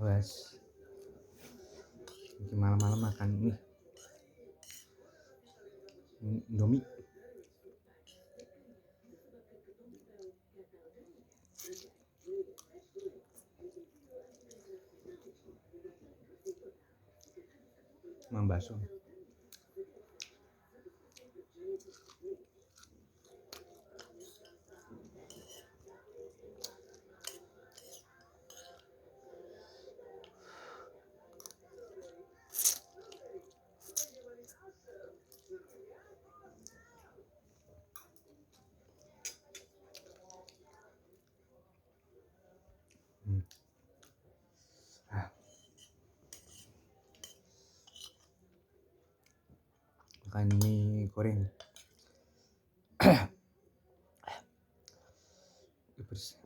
Guys, malam-malam makan nih Indomie. Sama bakso. Ah, makan mie goreng. Pedes.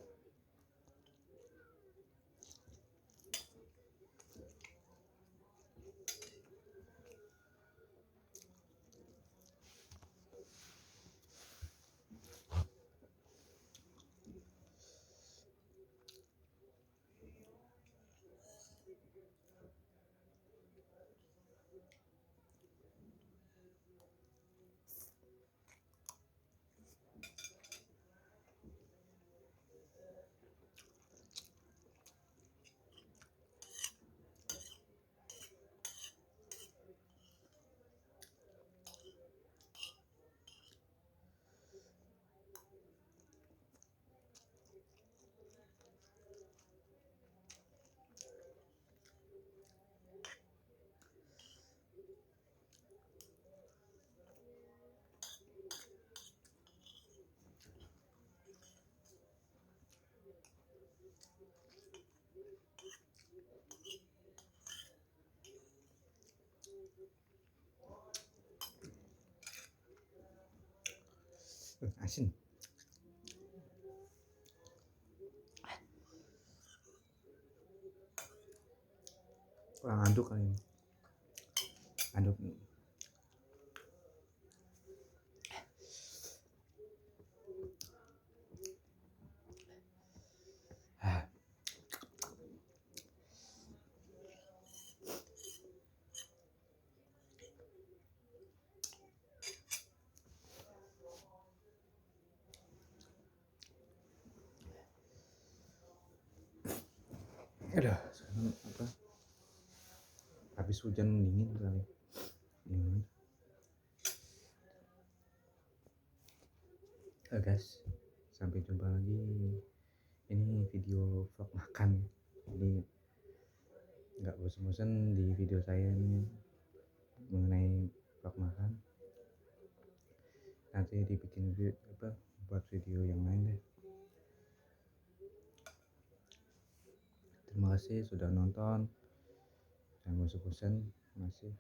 Asin. Kurang aduk kali ini. Aduk. Ah. Aduh, sekarang apa? Habis hujan dingin kali. Guys, sampai jumpa lagi. Ini video vlog makan. Jadi nggak bosan-bosan di video saya ini mengenai vlog makan. Nanti dibikin buat video yang lain deh. Terima kasih sudah nonton. Jangan bosan-bosan, masih